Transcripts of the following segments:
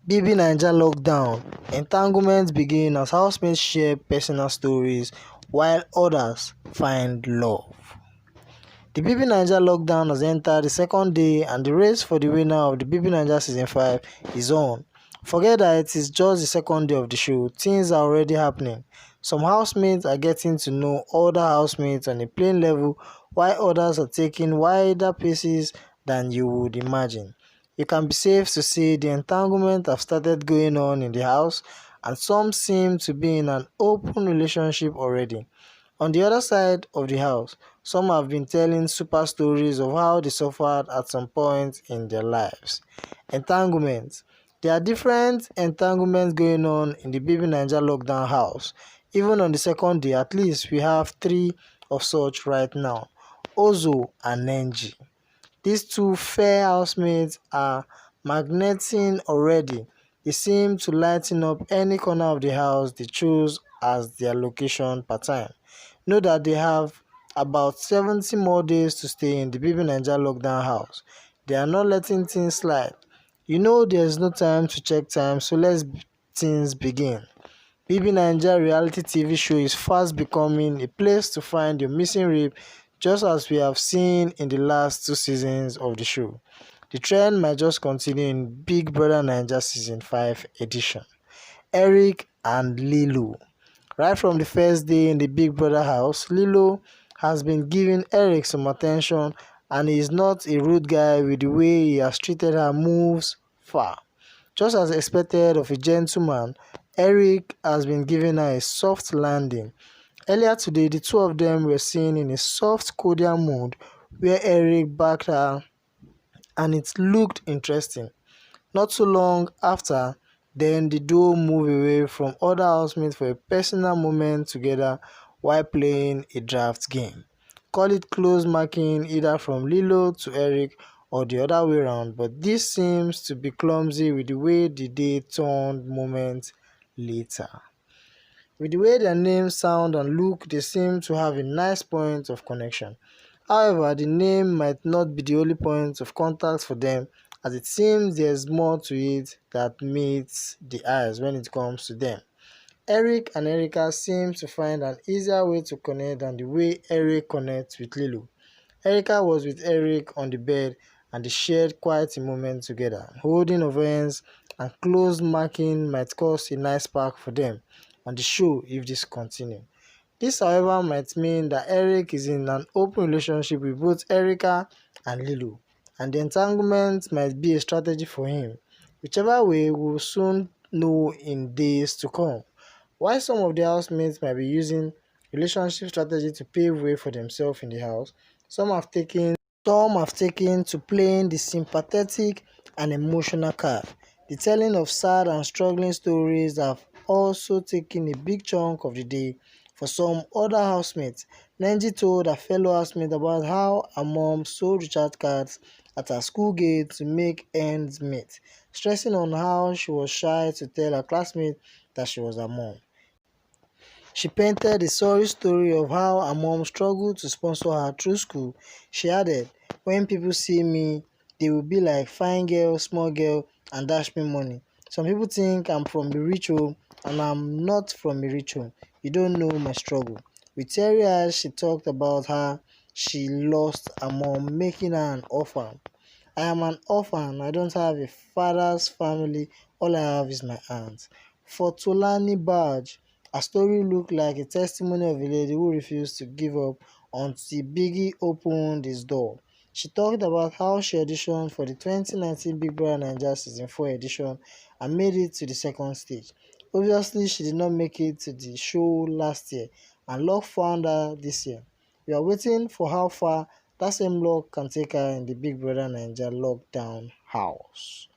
BB Naija lockdown, entanglements begin as housemates share personal stories while others find love. The BB Naija lockdown has entered the second day and the race for the winner of the BB Naija Season 5 is on. Forget that it is just the second day of the show, things are already happening. Some housemates are getting to know other housemates on a plain level while others are taking wider paces than you would imagine. You can be safe to say the entanglement have started going on in the house and some seem to be in an open relationship already. On the other side of the house, some have been telling super stories of how they suffered at some point in their lives. Entanglements. There are different entanglements going on in the BB Naija lockdown house. Even on the second day, at least we have three of such right now. Ozo and Nenji. These two fair housemates are magneting already. They seem to lighten up any corner of the house they choose as their location per time. Know that they have about 70 more days to stay in the BB Naija lockdown house. They are not letting things slide. You know there's no time to check time, so let's things begin. BB Naija reality TV show is fast becoming a place to find your missing rib, just as we have seen in the last two seasons of the show. The trend might just continue in Big Brother Naija Season 5 edition. Eric and Lilo. Right from the first day in the Big Brother house, Lilo has been giving Eric some attention and he is not a rude guy with the way he has treated her moves far. Just as expected of a gentleman, Eric has been giving her a soft landing. Earlier today, the two of them were seen in a soft, cordial mood where Eric backed her and it looked interesting. Not too long after, then the duo moved away from other housemates for a personal moment together while playing a draft game. Call it close marking either from Lilo to Eric or the other way around, but this seems to be clumsy with the way the day turned moments later. With the way their names sound and look, they seem to have a nice point of connection. However, the name might not be the only point of contact for them, as it seems there's more to it that meets the eyes when it comes to them. Eric and Erica seem to find an easier way to connect than the way Eric connects with Lilo. Erica was with Eric on the bed and they shared quite a moment together. Holding of hands and close marking might cause a nice spark for them on the show if this continues. This, however, might mean that Eric is in an open relationship with both Erica and Lilo, and the entanglement might be a strategy for him. Whichever way, we will soon know in days to come. While some of the housemates might be using relationship strategy to pave way for themselves in the house, some have taken to playing the sympathetic and emotional card. The telling of sad and struggling stories have also taken a big chunk of the day for some other housemates. Nenji told her fellow housemate about how her mom sold recharge cards at her school gate to make ends meet, stressing on how she was shy to tell her classmates that she was her mom. She painted a sorry story of how her mom struggled to sponsor her through school. She added, "When people see me, they will be like, fine girl, small girl, and dash me money. Some people think I'm from a rich home, and I'm not from a rich home. You don't know my struggle." With teary eyes, she talked about how she lost her mom, making her an orphan. "I am an orphan. I don't have a father's family. All I have is my aunt." For Tolani Baj, her story looked like a testimony of a lady who refused to give up until Biggie opened his door. She talked about how she auditioned for the 2019 Big Brother Naija Season 4 edition and made it to the second stage. Obviously, she did not make it to the show last year, and luck found her this year. We are waiting for how far that same luck can take her in the Big Brother Naija lockdown house.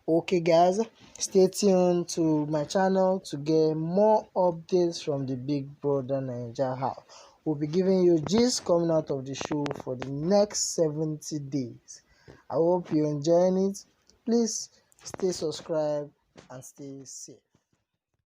Okay guys, stay tuned to my channel to get more updates from the Big Brother Naija house. We'll be giving you gist coming out of the show for the next 70 days. I hope you're enjoying it. Please stay subscribed and stay safe.